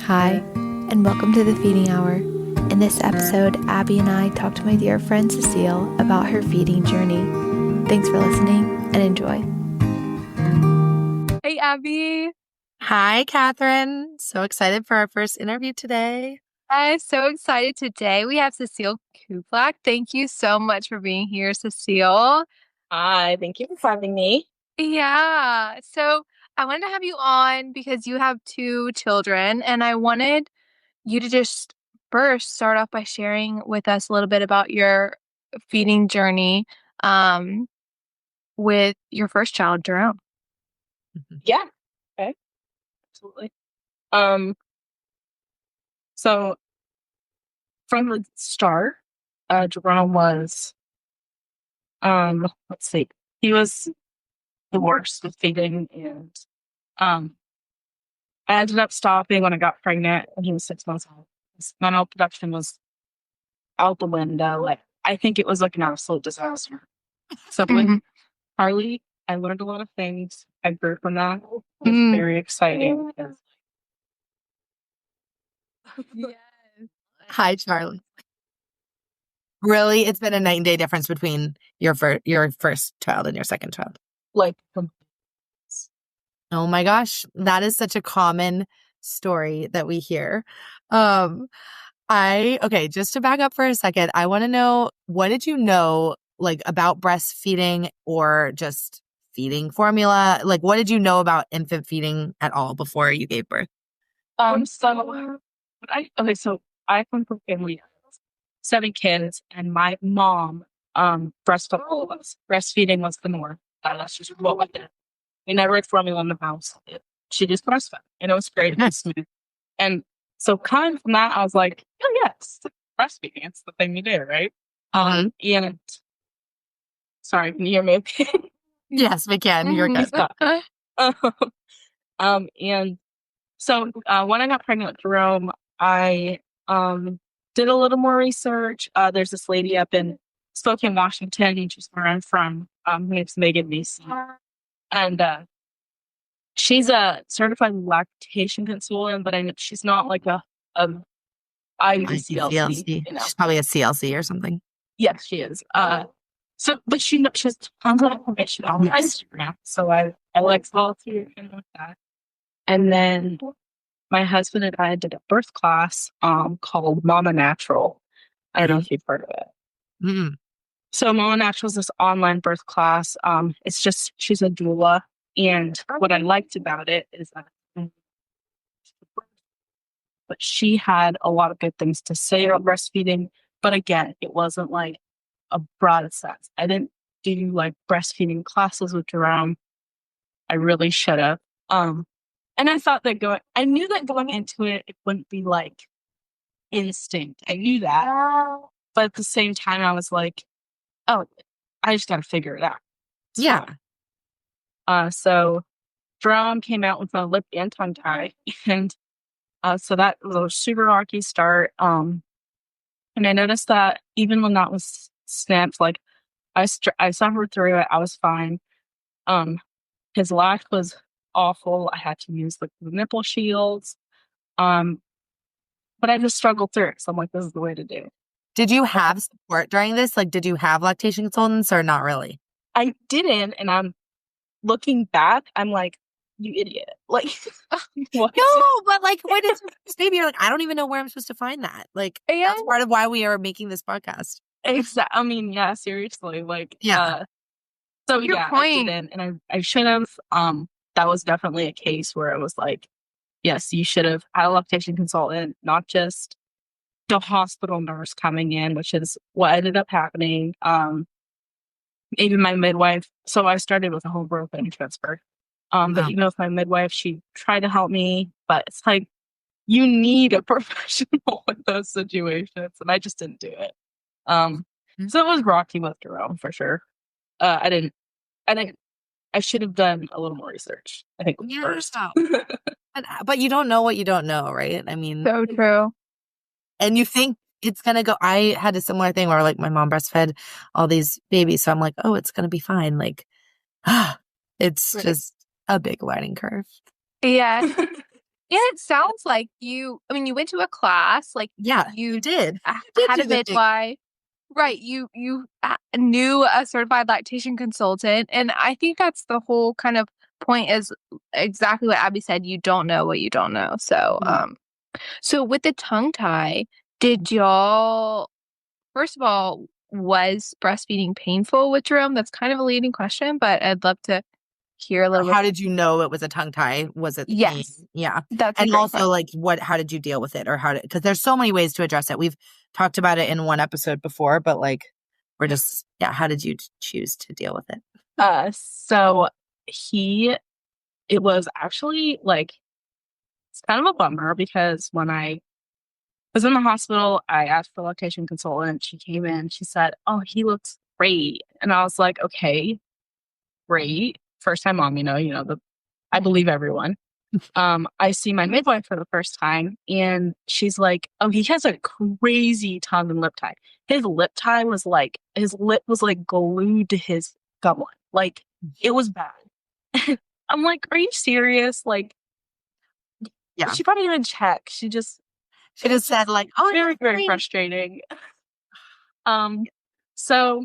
Hi, and welcome to the Feeding Hour. In this episode, Abby and I talk to my dear friend Cecile about her feeding journey. Thanks for listening and enjoy. Hey, Abby. Hi, Catherine. So excited for our first interview today. I'm so excited today. We have Cecile Kuplak. Thank you so much for being here, Cecile. Hi, thank you for having me. Yeah. So I wanted to have you on because you have 2 children, and I wanted you to just first start off by sharing with us a little bit about your feeding journey with your first child, Jerome. Yeah. Okay. Absolutely. So from the start, Jerome was, let's see, he was the worst with feeding, and I ended up stopping when I got pregnant when he was 6 months old. His mental production was out the window. Like, I think it was like an absolute disaster. So with Harley, I learned a lot of things. I grew from that. It was very exciting. Yes. Hi, Charlie. Really, it's been a night and day difference between your first child and your second child. Like, oh my gosh, that is such a common story that we hear. Okay, just to back up for a second, I want to know, what did you know like about breastfeeding or just feeding formula? Like, what did you know about infant feeding at all before you gave birth? So I come from a family of 7 kids, and my mom breastfed all of us. Breastfeeding was the norm. That's just what we did. We never had formula in the house. She just breastfed, and it was great and smooth. And so, coming from that, I was like, oh yes, breastfeeding. It's the thing we do, right? And sorry, can you hear me? Okay? Yes, we can. You're good. And so when I got pregnant with Jerome, I did a little more research. There's this lady up in Spokane, Washington, which is where I'm from. Her name's Megan Macy. And she's a certified lactation consultant, but she's not like a IUCLC. You know? She's probably a CLC or something. Yes, she is. But she has tons of information on Instagram. So I like follow through with that. And then my husband and I did a birth class called Mama Natural. I don't know if you've heard of it. Mm-hmm. So Mama Natural is this online birth class. It's just, she's a doula. And what I liked about it is that but she had a lot of good things to say about breastfeeding. But again, it wasn't like a broad sense. I didn't do like breastfeeding classes with Jerome. I really should have. And I thought that I knew that going into it, it wouldn't be like instinct. I knew that. But at the same time, I was like, oh, I just got to figure it out. Yeah. So Jerome came out with a lip and tongue tie. And so that was a super rocky start. And I noticed that even when that was snapped, like I suffered through it. I was fine. His latch was awful. I had to use like the nipple shields. But I just struggled through it. So I'm like, this is the way to do it. Did you have support during this? Like, did you have lactation consultants or not really? I didn't. And I'm looking back, I'm like, you idiot. Like, what? No, but like, what is this baby? You're like, I don't even know where I'm supposed to find that. Like, that's part of why we are making this podcast. Exactly. I mean, yeah, seriously. Like, yeah. So Your yeah, point. I didn't, and I should have. That was definitely a case where it was like, yes, you should have had a lactation consultant, not just the hospital nurse coming in, which is what ended up happening. Even my midwife. So I started with a home birth and transfer. But even with my midwife, she tried to help me, but it's like you need a professional in those situations, and I just didn't do it. So it was rocky with Jerome for sure. I should have done a little more research, I think, first. But you don't know what you don't know, right? I mean, So true. And you think it's going to go. I had a similar thing where like my mom breastfed all these babies. So I'm like, oh, it's going to be fine. Like, it's just a big learning curve. Yeah. And it sounds like you went to a class, like Yeah, you did. You did had a do the thing. midwife, right? You knew a certified lactation consultant, and I think that's the whole kind of point is exactly what Abby said. You don't know what you don't know. So, Mhm. so with the tongue tie, did y'all first of all, was breastfeeding painful with Jerome? That's kind of a leading question, but I'd love to hear a little bit. How did you know it was a tongue tie? Was it the pain? Yes, Yeah. that's a And great also question. like how did you deal with it, or because there's so many ways to address it. We've talked about it in one episode before, but like we're just, yeah, how did you choose to deal with it? So he, it was actually like, it's kind of a bummer because when I was in the hospital, I asked for a lactation consultant. She came in, she said, "Oh, he looks great." And I was like, "Okay, great. First time mom, I believe everyone." I see my midwife for the first time, and she's like, "Oh, he has a crazy tongue and lip tie. His lip tie was like his lip was like glued to his gumlet. Like it was bad." I'm like, "Are you serious?" Like Yeah. she probably didn't check. She It was just just said like, oh, very, it's very great. frustrating. Um, so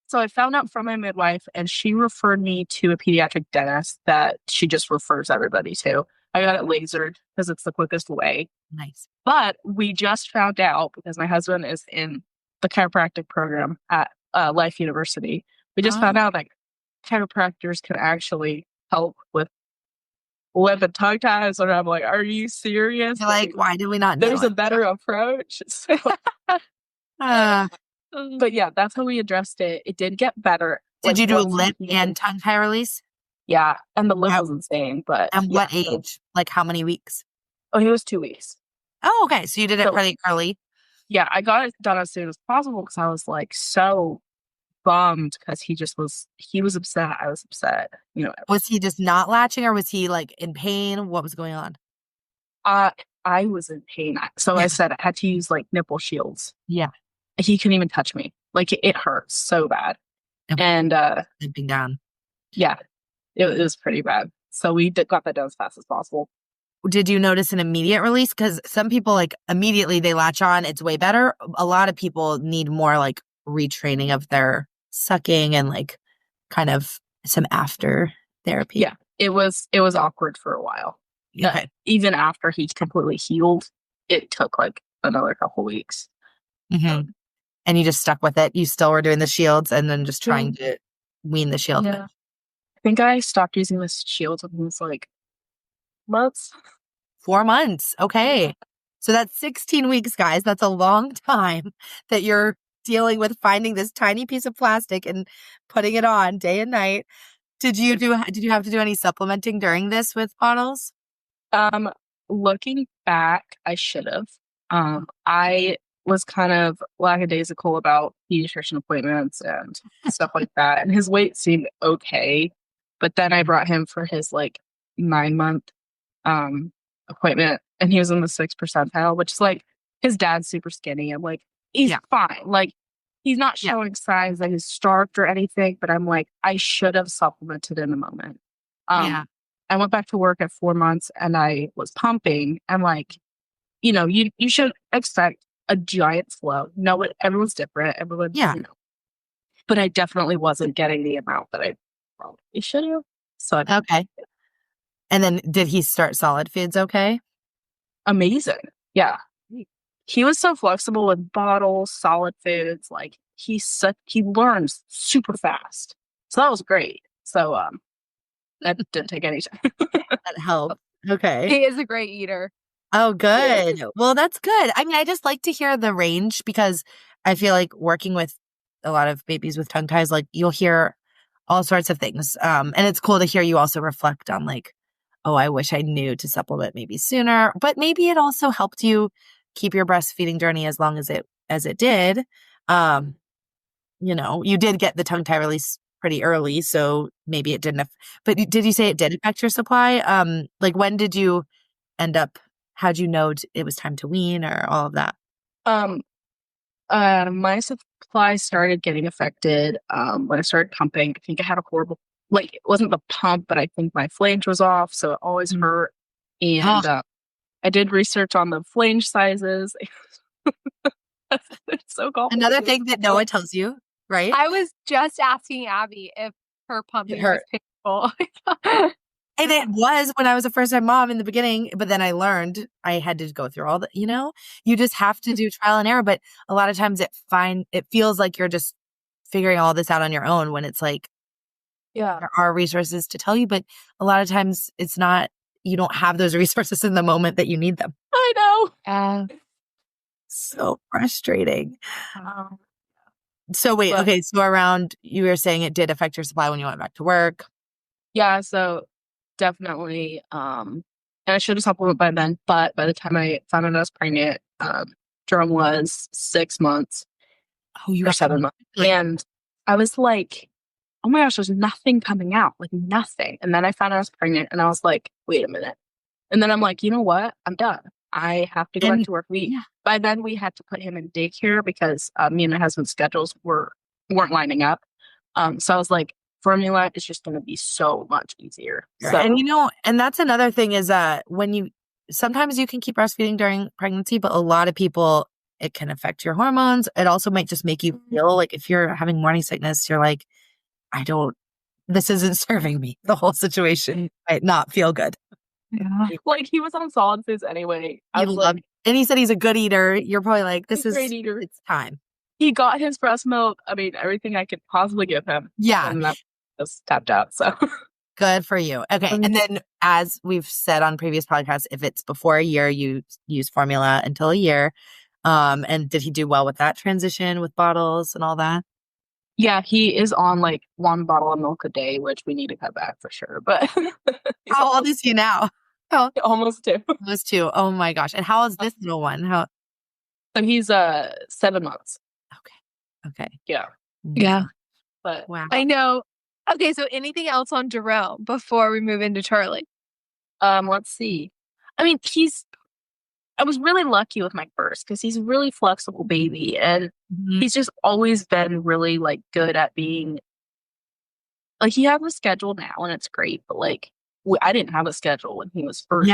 So I found out from my midwife, and she referred me to a pediatric dentist that she just refers everybody to. I got it lasered because it's the quickest way. Nice. But we just found out because my husband is in the chiropractic program at Life University. We just found Oh, out that chiropractors can actually help with lip and tongue ties. And I'm like, are you serious? you're like, why did we not know There's a it? better approach. So, Uh, but yeah, that's how we addressed it. It did get better. did Like you do once lip he and tongue tie release? Yeah, and the lip How, was insane, but and yeah. what age? Like how many weeks? Oh, he was 2 weeks. Oh, okay. So you did it So pretty early. yeah, I got it done as soon as possible because I was like so bummed because he was upset. I was upset. Was he just not latching, or was he like in pain? What was going on? Uh, I was in pain. So I said I had to use like nipple shields. Yeah. He couldn't even touch me. Like it hurt so bad. Yep. And Limping down. yeah, it was pretty bad. So got that done as fast as possible. Did you notice an immediate release? Because some people like immediately they latch on, it's way better. A lot of people need more like retraining of their sucking and like kind of some after therapy. Yeah, it was awkward for a while. Okay. Even after he completely healed, it took like another couple weeks. Hmm. And you just stuck with it. You still were doing the shields and then just trying Yeah. to wean the shield. Yeah. I think I stopped using the shields when he was like months. 4 months. Okay. So that's 16 weeks, guys. That's a long time that you're dealing with finding this tiny piece of plastic and putting it on day and night. Did you have to do any supplementing during this with bottles? Um, Looking back, I should have. I was kind of lackadaisical about pediatrician appointments and stuff like that, and his weight seemed okay. But then I brought him for his like 9 month um appointment, and he was in the 6th percentile, which is like his dad's super skinny. I'm like, he's Yeah. fine. Like he's not Yeah. showing signs that he's starved or anything, but I'm like, I should have supplemented in the moment. Yeah. I went back to work at 4 months and I was pumping. And like, you should expect a giant flow. No, everyone's different. Everyone, Yeah. but I definitely wasn't getting the amount that I probably should have. So Okay. And then did he start solid foods okay? amazing. Yeah. He was so flexible with bottles, solid foods. Like he learns super fast. So that was great. So that didn't take any time. That helped. Okay. He is a great eater. Oh, good. Well, that's good. I mean, I just like to hear the range because I feel like working with a lot of babies with tongue ties, like you'll hear all sorts of things. And it's cool to hear you also reflect on like, oh, I wish I knew to supplement maybe sooner, but maybe it also helped you keep your breastfeeding journey as long as it did. Um, you did get the tongue tie release pretty early, so maybe it didn't. But did you say it did affect your supply? Like when did you end up? How'd you know it was time to wean or all of that? Um, my supply started getting affected when I started pumping. I think I had a horrible, like it wasn't the pump, but I think my flange was off, so it always hurt. And I did research on the flange sizes. It's so Another complicated. thing that no one tells you, right? I was just asking Abby if her It pumping was hurt. painful. And it was when I was a first time mom in the beginning, but then I learned I had to go through all the, you just have to do trial and error. But a lot of times it feels like you're just figuring all this out on your own when it's like, Yeah. there are resources to tell you, but a lot of times it's not, you don't have those resources in the moment that you need them. I know. So frustrating. Um, So wait, but okay. So you were saying it did affect your supply when you went back to work. yeah, so definitely. And I should have supplemented by then, but by the time I found out I was pregnant, Jerome was 6 months Oh, you or were 7 months. And I was like, oh my gosh, there's nothing coming out, like nothing. And then I found out I was pregnant and I was like, wait a minute. And then I'm like, you know what? I'm done. I have to go back and to work. yeah. By then we had to put him in daycare because me and my husband's schedules weren't lining up. So I was like, formula is just going to be so much easier. So And and that's another thing is sometimes you can keep breastfeeding during pregnancy, but a lot of people, it can affect your hormones. It also might just make you feel like if you're having morning sickness, you're like, this isn't serving me. The whole situation might not feel good. Yeah. like he was on solid foods anyway. I was like, And he said he's a good eater. You're probably like, he's a great eater. it's time. He got his breast milk. I mean, everything I could possibly give him. Yeah. And that was tapped out. So Good for you. Okay. And then as we've said on previous podcasts, if it's before a year, you use formula until a year. And did he do well with that transition with bottles and all that? yeah, he is on like 1 bottle of milk a day, which we need to cut back for sure. But How old is he now? Oh, almost 2. those two. Oh my gosh. And how is this little one? So he's 7 months. Okay. Yeah. Yeah. But Wow. I know. Okay, so anything else on Jerome before we move into Charlie? let's see. I mean, I was really lucky with my first because he's a really flexible baby and he's just always been really like good at being like he has a schedule now and it's great, but like I didn't have a schedule when he was first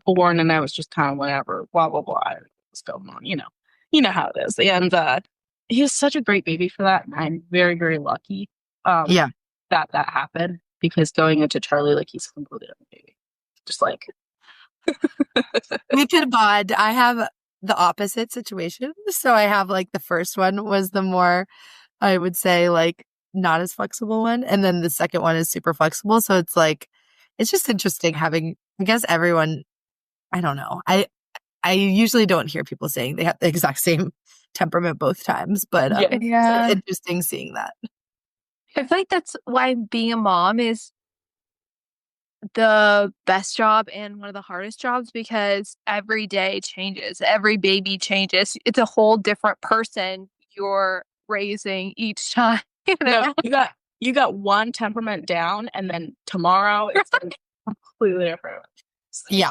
born and I was just kind of whatever, blah blah blah. I don't know what's going on, you know how it is. And he was such a great baby for that, and I'm very very lucky. That happened because going into Charlie, like he's a completely different baby, just like. We could bond. I have the opposite situation. So I have like the first one was the more, I would say, like not as flexible one. And then the second one is super flexible. So it's like, it's just interesting having, I guess everyone, I don't know. I usually don't hear people saying they have the exact same temperament both times, but Yeah. it's interesting seeing that. I feel like that's why being a mom is the best job and one of the hardest jobs because every day changes, every baby changes. It's a whole different person you're raising each time. No, you got one temperament down, and then tomorrow it's completely different. Yeah,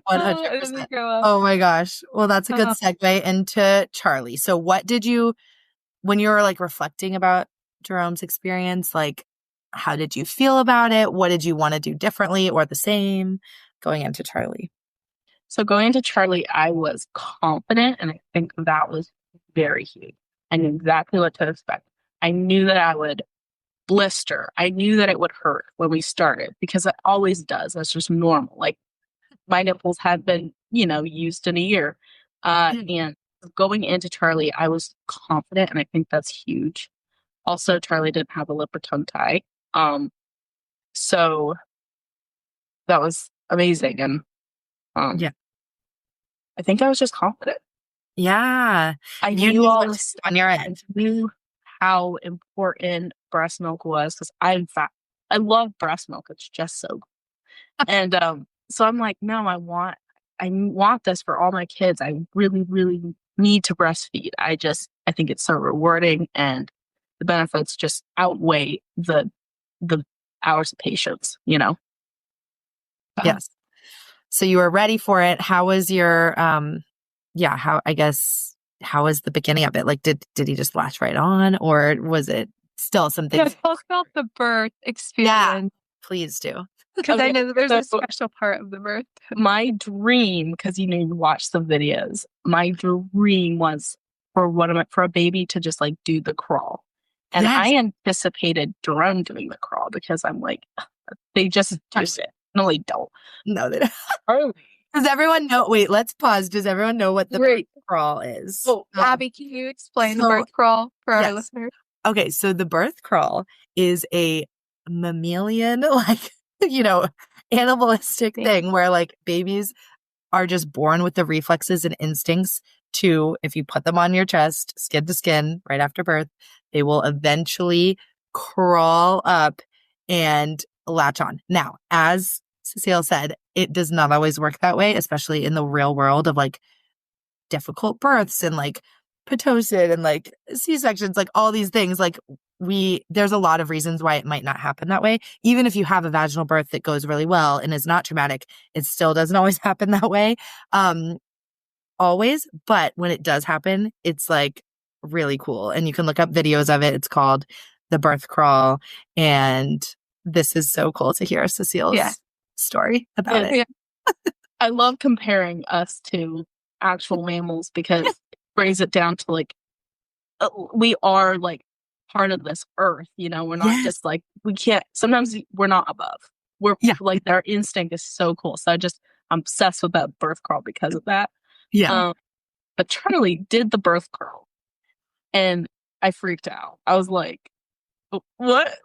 100%. Oh my gosh. Well, that's a good segue into Charlie. So, what did you, when you were like reflecting about Jerome's experience, like how did you feel about it? What did you want to do differently or the same going into Charlie? So going into Charlie, I was confident, and I think that was very huge. I knew exactly what to expect. I knew that I would blister. I knew that it would hurt when we started because it always does. That's just normal. Like my nipples had been, used in a year. And going into Charlie, I was confident, and I think that's huge. Also, Charlie didn't have a lip or tongue tie. So that was amazing. And I think I was just confident. Yeah. I knew all this stuff on your end. I knew how important breast milk was because I love breast milk. It's just so good. And so I'm like, no, I want this for all my kids. I really, really need to breastfeed. I think it's so rewarding and the benefits just outweigh the hours of patience, Yes. So you were ready for it. How was your how was the beginning of it? Like did he just latch right on or was it still something? Yeah, talk about the birth experience. Yeah, Please do. Because I Okay, know that there's a so special part of the birth. my dream, because you watch the videos, my dream was for a baby to just like do the crawl. And Yes. I anticipated Jerome doing the crawl because I'm like, they just do it. No, they don't. No, they don't. Charlie. Does everyone know? Wait, let's pause. Does everyone know what the Great. birth crawl is? Oh, Abby, can you explain the So- birth crawl for our yes. listeners? Okay, so the birth crawl is a mammalian, like, animalistic thing where like babies are just born with the reflexes and instincts to, if you put them on your chest, skin to skin, right after birth, they will eventually crawl up and latch on. Now, as Cecile said, it does not always work that way, especially in the real world of like difficult births and like Pitocin and like C-sections, like all these things. Like there's a lot of reasons why it might not happen that way. Even if you have a vaginal birth that goes really well and is not traumatic, it still doesn't always happen that way. Always. But when it does happen, it's like really cool. And you can look up videos of it. It's called the birth crawl. And this is so cool to hear Cecile's story about it. Yeah. I love comparing us to actual mammals because it brings it down to like, we are like part of this earth, we're not just like, sometimes we're not above. We're like, our instinct is so cool. So I'm obsessed with that birth crawl because of that. Yeah. But Charlie did the birth crawl and I freaked out. I was like, what?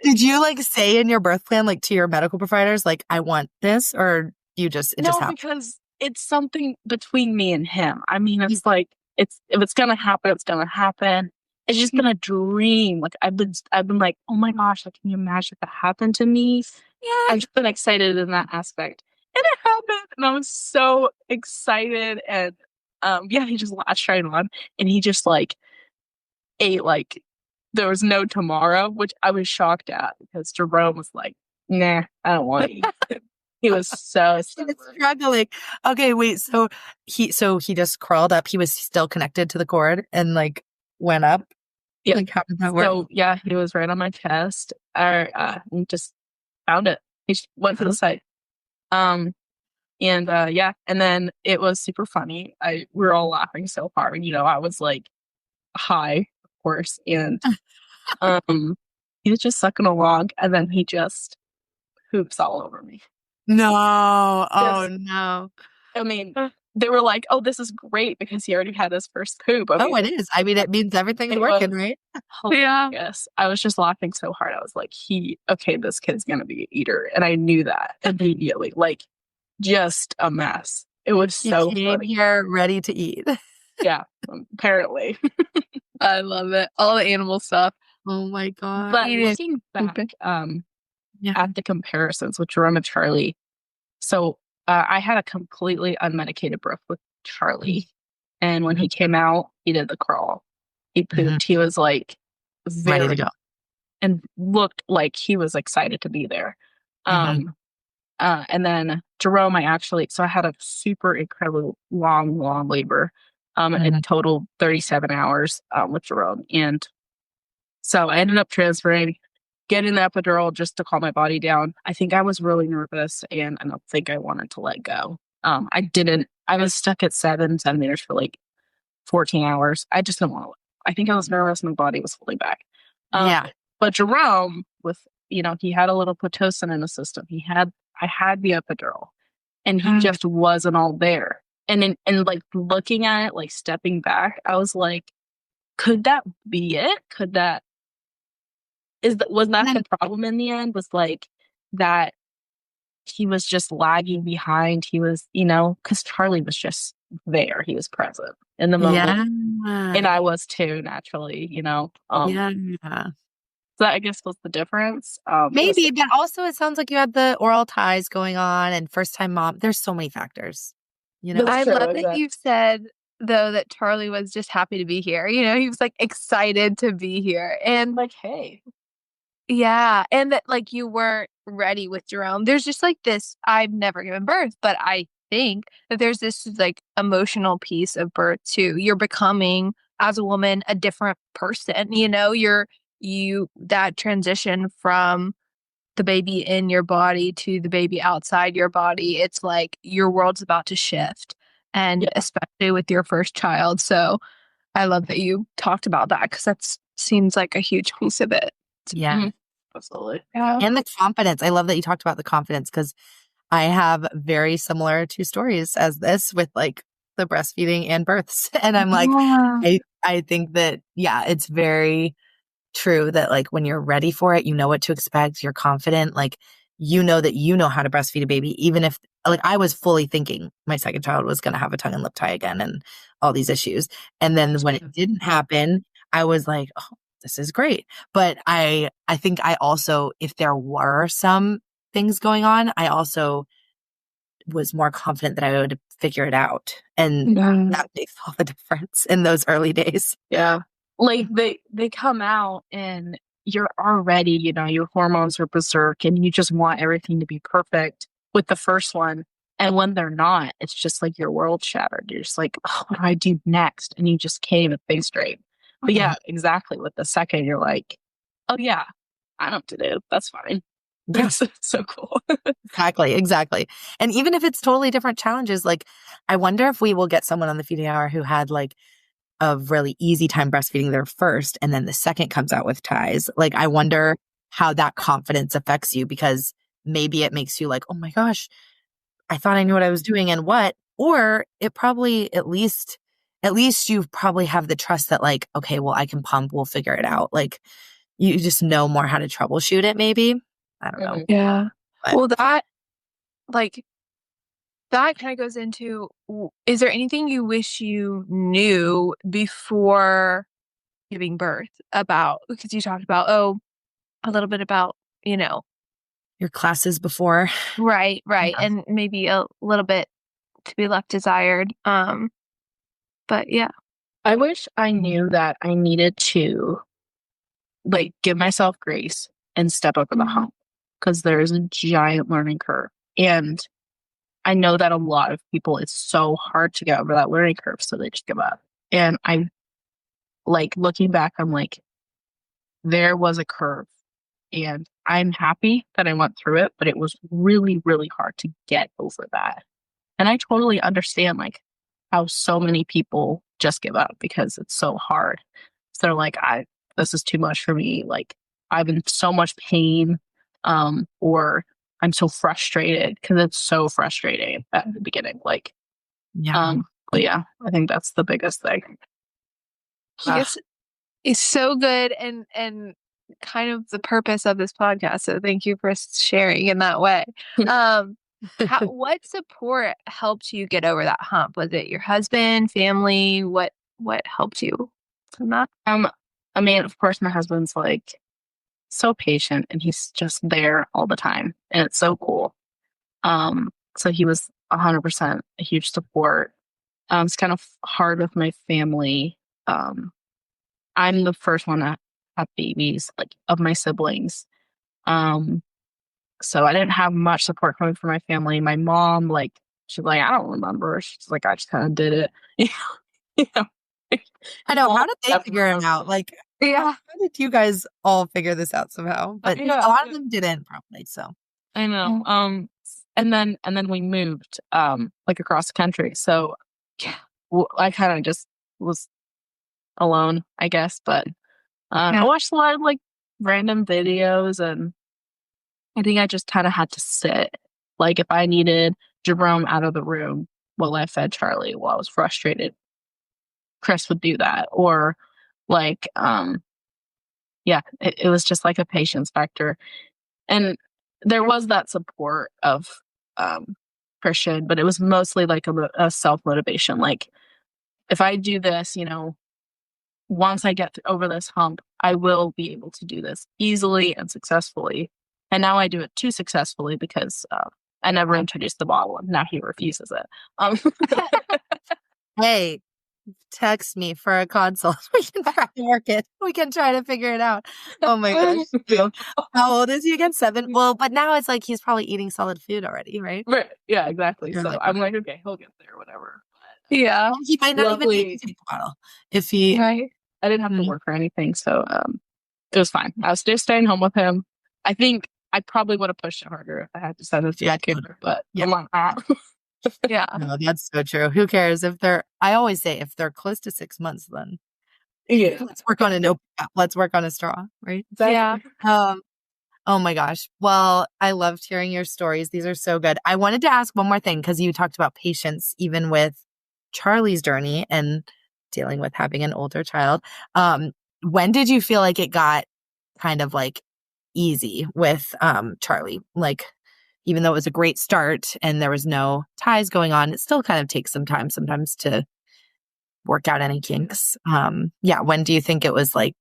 Did you like say in your birth plan, like to your medical providers, like, I want this, or it just happened? Because it's something between me and him. I mean, it's like, if it's going to happen, it's going to happen. It's just been a dream. Like I've been like, oh my gosh, like, can you imagine if that happened to me? Yeah. I've just been excited in that aspect. And it happened. And I was so excited. And he just latched right on. And he just like ate like there was no tomorrow, which I was shocked at because Jerome was like, nah, I don't want to eat. He was so struggling. Okay, wait. So he just crawled up. He was still connected to the cord and like went up. Yeah. Like, how did that work? So he was right on my chest. I just found it. He just went to the side. And then it was super funny. We were all laughing so hard. I was like high, of course, and he was just sucking along, and then he just poops all over me. No. Oh no. I mean, they were like, "Oh, this is great because he already had his first poop." I mean, it is. I mean, it means everything's working, right? Yeah. Yes. I was just laughing so hard. I was like, this kid's gonna be an eater, and I knew that immediately. Like, just a mess. It was so funny. Here ready to eat. Yeah, apparently. I love it. All the animal stuff. Oh my god. But looking back at the comparisons with Jerome and Charlie, so I had a completely unmedicated birth with Charlie. And when he came out, he did the crawl. He pooped. He was like ready to go. And looked like he was excited to be there. And then Jerome, I had a super incredibly long labor. In total 37 hours with Jerome. And so I ended up transferring, getting the epidural just to calm my body down. I think I was really nervous and I don't think I wanted to let go. I was stuck at 7 centimeters for like 14 hours. I just didn't want to. I think I was nervous. My body was holding back. But Jerome, he had a little Pitocin in the system. I had the epidural and he just wasn't all there. And like looking at it, like stepping back, I was like, could that be it? Was that the problem in the end? Was like that he was just lagging behind. He was, because Charlie was just there. He was present in the moment. Yeah. And I was too, naturally, So that, I guess, was the difference. Maybe, but also it sounds like you had the oral ties going on and first time mom. There's so many factors. I love that you said, though, that Charlie was just happy to be here. He was like excited to be here. And like, hey. Yeah. And that like you weren't ready with Jerome. There's just like this, I've never given birth, but I think that there's this like emotional piece of birth too. You're becoming, as a woman, a different person. That transition from the baby in your body to the baby outside your body, it's like your world's about to shift. And Yeah. especially with your first child. So I love that you talked about that because that seems like a huge piece of it. Yeah. Mhm. Absolutely. Yeah. And the confidence. I love that you talked about the confidence because I have very similar two stories as this with like the breastfeeding and births. And I'm like, Yeah. I think that, yeah, it's very true that like when you're ready for it, you know what to expect, you're confident, like you know that you know how to breastfeed a baby, even if like I was fully thinking my second child was going to have a tongue and lip tie again and all these issues. And then when it didn't happen, I was like, oh, this is great. But I think I also, if there were some things going on, I also was more confident that I would figure it out. And Yeah. that makes all the difference in those early days. Yeah. Like they come out and you're already, your hormones are berserk and you just want everything to be perfect with the first one. And when they're not, it's just like your world shattered. You're just like, oh, what do I do next? And you just can't even think straight. But yeah, exactly. With the second, you're like, oh yeah, I know what to do. That's fine. Yeah. That's so cool. Exactly. And even if it's totally different challenges, like I wonder if we will get someone on the feeding hour who had like a really easy time breastfeeding their first and then the second comes out with ties. Like I wonder how that confidence affects you because maybe it makes you like, oh my gosh, I thought I knew what I was doing and what, or it probably at least you probably have the trust that like, okay, well, I can pump, we'll figure it out. Like you just know more how to troubleshoot it, maybe. I don't know. Yeah. But Well, like, that kind of goes into, is there anything you wish you knew before giving birth about, because you talked about, oh, a little bit about, you know, your classes before. right, right. Yeah. And maybe a little bit to be left desired. But yeah. I wish I knew that I needed to like give myself grace and step over the hump because there is a giant learning curve. And I know that a lot of people, it's so hard to get over that learning curve. So they just give up. And I like looking back, I'm like, there was a curve and I'm happy that I went through it, but it was really, really hard to get over that. And I totally understand like how so many people just give up because it's so hard. So they're like, this is too much for me. Like I'm in so much pain, or I'm so frustrated because it's so frustrating at the beginning. Like, Yeah. but yeah, I think that's the biggest thing. Yes, it's so good and kind of the purpose of this podcast. So thank you for sharing in that way. Um, what support helped you get over that hump? Was it your husband, family? What helped you from that? I mean, of course, my husband's like so patient and he's just there all the time, and it's so cool. So he was 100% a huge support. It's kind of hard with my family. I'm the first one to have babies, like of my siblings. Um, so I didn't have much support coming from my family. My mom, like, she's like, I don't remember. She's like, I just kind of did it. You know, I know. How did they Definitely. figure it out? Like, Yeah. how did you guys all figure this out somehow? But Yeah. a lot of them didn't probably. So I know. And then we moved, like across the country. So yeah, I kind of just was alone, I guess. But I watched a lot of like random videos, and I think I just kind of had to sit. Like if I needed Jerome out of the room while I fed Charlie while I was frustrated, Chris would do that. Or like, yeah, it was just like a patience factor. And there was that support of Christian, but it was mostly like a self motivation. Like if I do this, once I get over this hump, I will be able to do this easily and successfully. And now I do it too successfully because I never introduced the bottle, and now he refuses it. hey, text me for a consult. We can try to work it. We can try to figure it out. Oh my gosh. How old is he again? 7? Well, but now it's like he's probably eating solid food already, right? Right. Yeah, exactly. You're So like, I'm like, okay, he'll get there, whatever. Yeah. well, he might not even Luckily, need to take the bottle if he. Right. I didn't have to work or anything, so it was fine. I was just staying home with him. I think I probably would have pushed it harder if I had to send it to Yeah. a kid, but Yeah. I'm like, ah. Yeah. No, that's so true. Who cares if they're, I always say if they're close to 6 months, then Yeah, let's work on a no, let's work on a straw, right? Yeah. exactly. Um, oh my gosh. Well, I loved hearing your stories. These are so good. I wanted to ask one more thing because you talked about patience, even with Charlie's journey and dealing with having an older child. When did you feel like it got kind of like easy with Charlie? Like, even though it was a great start and there was no ties going on, it still kind of takes some time sometimes to work out any kinks. Yeah, when do you think it was like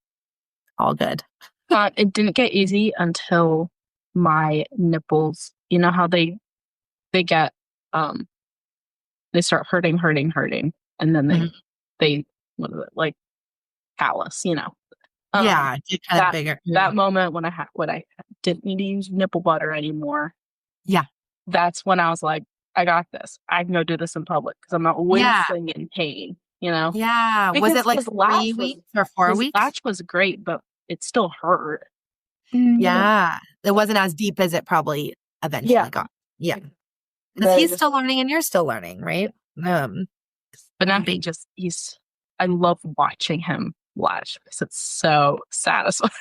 all good? It didn't get easy until my nipples, you know how they get they start hurting, and then Mhm. they what is it, like callus, you know. Yeah, get kind of That bigger. that moment when I didn't need to use nipple butter anymore, Yeah. that's when I was like, I got this. I can go do this in public because I'm not Yeah. wincing in pain, you know? Yeah. Was Because it like 3 weeks or 4 weeks? latch was great, but it still hurt. Mm. Yeah. It wasn't as deep as it probably Yeah. eventually got. Yeah. Because Very he's just still learning and you're still learning, right? Um, but now big. he's I love watching him latch because it's so satisfying.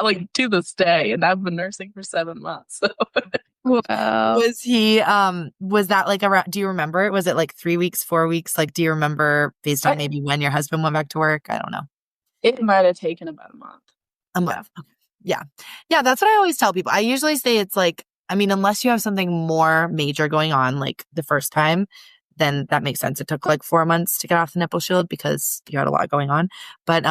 Like to this day, and I've been nursing for 7 months. So Wow. Was that like around, do you remember? Was it like 3 weeks, 4 weeks? Like, do you remember based on I, maybe when your husband went back to work? I don't know. it might have taken about a month. A Yeah. month. Okay. Yeah. Yeah. That's what I always tell people. I usually say it's like, I mean, unless you have something more major going on, like the first time, then that makes sense. It took like 4 months to get off the nipple shield because you had a lot going on. But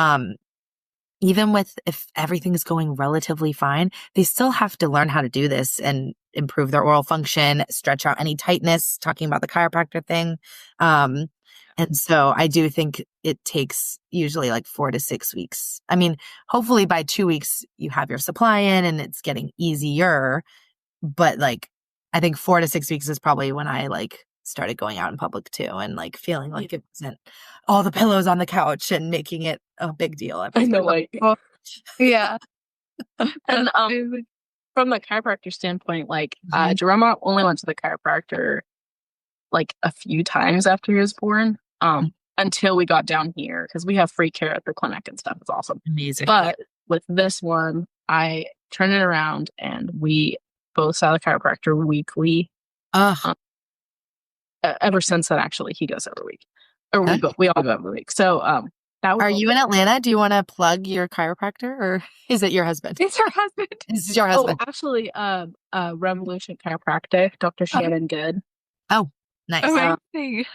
even with if everything's going relatively fine, they still have to learn how to do this and improve their oral function, stretch out any tightness, talking about the chiropractor thing. Um, and so I do think it takes usually like 4 to 6 weeks. I mean, hopefully by 2 weeks you have your supply in and it's getting easier. But like, I think 4 to 6 weeks is probably when I like started going out in public too and like feeling like it wasn't all the pillows on the couch and making it a big deal every I know, time. like, Well, yeah. and Amazing. from the chiropractor standpoint, like, Mhm. Jerome only went to the chiropractor like a few times after he was born, until we got down here because we have free care at the clinic and stuff. It's awesome. Amazing. But with this one, I turned it around and we both saw the chiropractor weekly. Ugh. Ever since then, actually, he goes every week, or Okay. we all go every week. So that Are was you in Atlanta? Do you want to plug your chiropractor or is it your husband? It's her husband. This is your oh husband. actually Revolution Chiropractic, Dr. Shannon Good, Oh, nice. Amazing.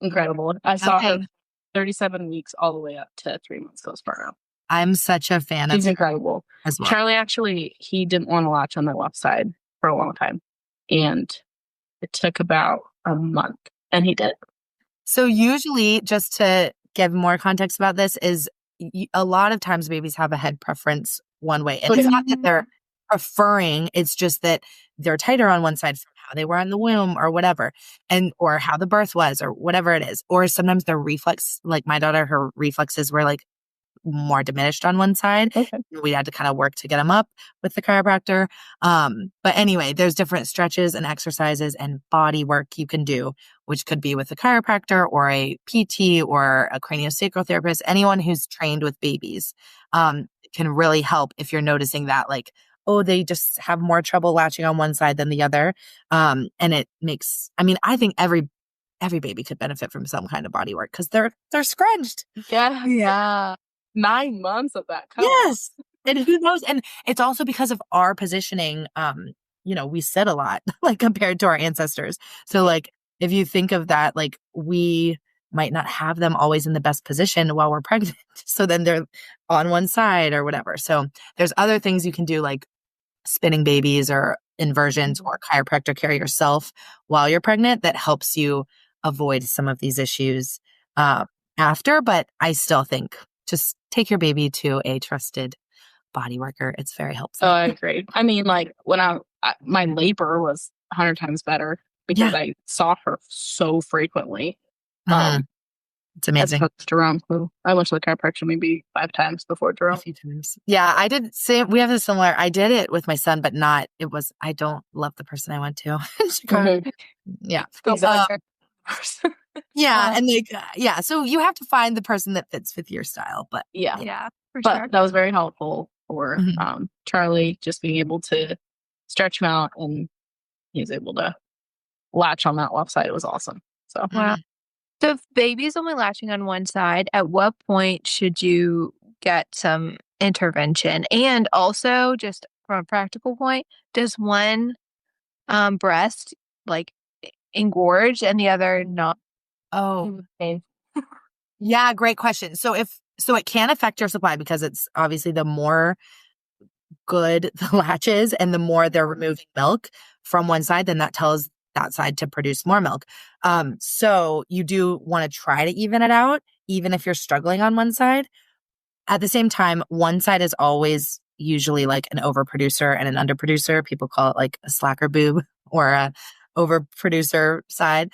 incredible. I saw her Okay. 37 weeks all the way up to 3 months postpartum. I'm such a fan She's of incredible. as well. Charlie actually, he didn't want to latch on the left side for a long time, and it took about a month, and he did. So usually, just to give more context about this, is a lot of times babies have a head preference one way. And it's not that they're preferring, it's just that they're tighter on one side from how they were in the womb or whatever, and or how the birth was or whatever it is. Or sometimes their reflex, like my daughter, her reflexes were like more diminished on one side. Okay. We had to kind of work to get them up with the chiropractor. But anyway, there's different stretches and exercises and body work you can do, which could be with a chiropractor or a PT or a craniosacral therapist, anyone who's trained with babies, can really help if you're noticing that like, oh, they just have more trouble latching on one side than the other. And it makes, I mean, I think every baby could benefit from some kind of body work because they're scrunched. Yeah. Yeah. 9 months of that. Yes. And who knows? And it's also because of our positioning. We sit a lot, like compared to our ancestors. So like if you think of that, like we might not have them always in the best position while we're pregnant. So then they're on one side or whatever. So there's other things you can do like spinning babies or inversions or chiropractor care yourself while you're pregnant that helps you avoid some of these issues after. But I still think just take your baby to a trusted body worker. It's very helpful. Oh, I agree. I mean, like when my labor was 100 times better because Yeah. I saw her so frequently. Mhm. It's amazing. That's Jerome, who I went to the chiropractor maybe 5 times before A Jerome. few times. Yeah, I did we have a similar, I did it with my son, but I don't love the person I went to in Chicago. Yeah. Exactly. Yeah. And yeah. So you have to find the person that fits with your style, but Yeah, for But sure. that was very helpful for Charlie, just being able to stretch him out, and he was able to latch on that left side. It was awesome. So Wow. So if baby's only latching on one side, at what point should you get some intervention? And also, just from a practical point, does one breast like engorge and the other not? Oh, okay. yeah. Great question. So it can affect your supply because it's obviously the more good the latch is and the more they're removing milk from one side, then that tells that side to produce more milk. So you do want to try to even it out, even if you're struggling on one side. At the same time, one side is always usually like an overproducer and an underproducer. People call it like a slacker boob or a overproducer side.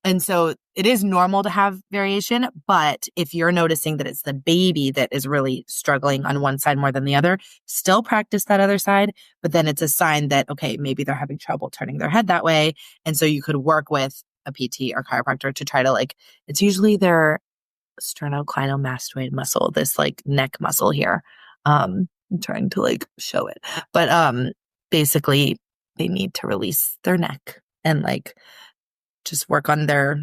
And so it is normal to have variation, but if you're noticing that it's the baby that is really struggling on one side more than the other, still practice that other side. But then it's a sign that, okay, maybe they're having trouble turning their head that way. And so you could work with a PT or chiropractor to try to it's usually their sternocleidomastoid muscle, this like neck muscle here. I'm trying to show it, but basically they need to release their neck and just work on their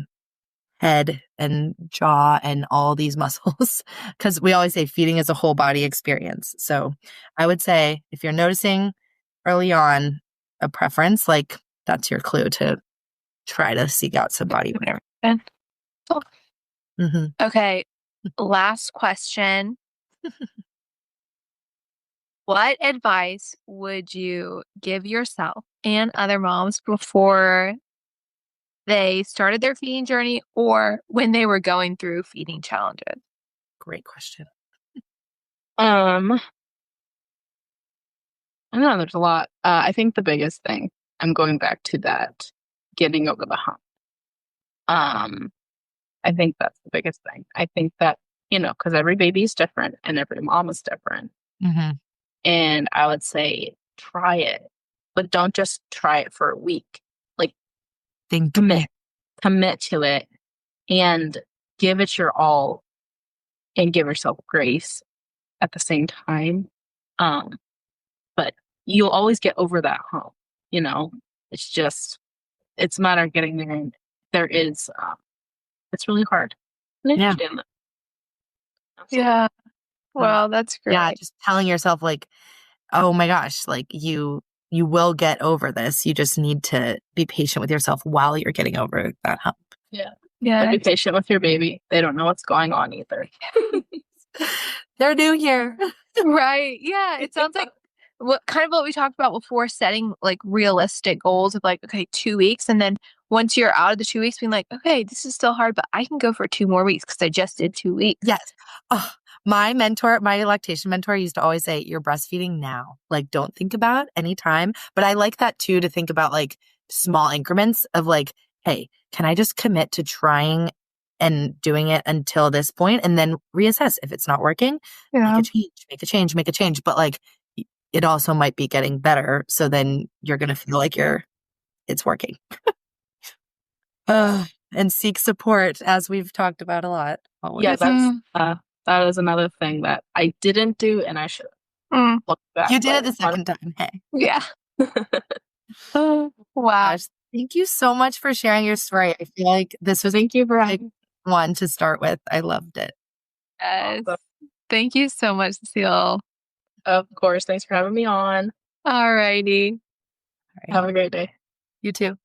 head and jaw and all these muscles because we always say feeding is a whole body experience. So I would say if you're noticing early on a preference, that's your clue to try to seek out some body work. Okay, last question. What advice would you give yourself and other moms before they started their feeding journey or when they were going through feeding challenges? Great question. I know there's a lot. I think the biggest thing, I'm going back to that, getting over the hump. I think that's the biggest thing. I think that, because every baby is different and every mom is different. Mm-hmm. And I would say try it, but don't just try it for a week. Commit to it and give it your all and give yourself grace at the same time. But you'll always get over that hump, it's a matter of getting there. And it's really hard. And I understand that. Yeah. Well, that's great. Yeah. Just telling yourself oh my gosh, you will get over this. You just need to be patient with yourself while you're getting over that hump. Yeah. Yeah. Be patient with your baby. They don't know what's going on either. They're new here. Right. Yeah. It sounds like what we talked about before, setting realistic goals of okay, 2 weeks. And then once you're out of the 2 weeks, being okay, this is still hard, but I can go for 2 more weeks because I just did 2 weeks. Yes. Oh, my lactation mentor used to always say, you're breastfeeding now. Don't think about any time. But I like that too, to think about small increments of hey, can I just commit to trying and doing it until this point and then reassess if it's not working, make a change. But it also might be getting better. So then you're going to feel it's working. And seek support, as we've talked about a lot. Always. Yeah, that is another thing that I didn't do, and I should look back. You did it the second time. Hey. Yeah. Wow. Gosh, thank you so much for sharing your story. I feel like this was one to start with. I loved it. Yes. Awesome. Thank you so much, Cecile. Of course. Thanks for having me on. All righty. Have a great day. You too.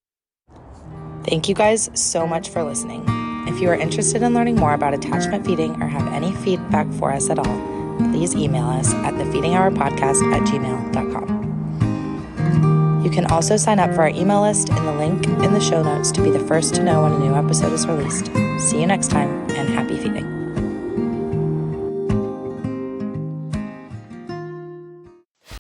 Thank you guys so much for listening. If you are interested in learning more about attachment feeding or have any feedback for us at all, please email us at thefeedinghourpodcast@gmail.com. You can also sign up for our email list in the link in the show notes to be the first to know when a new episode is released. See you next time, and happy feeding.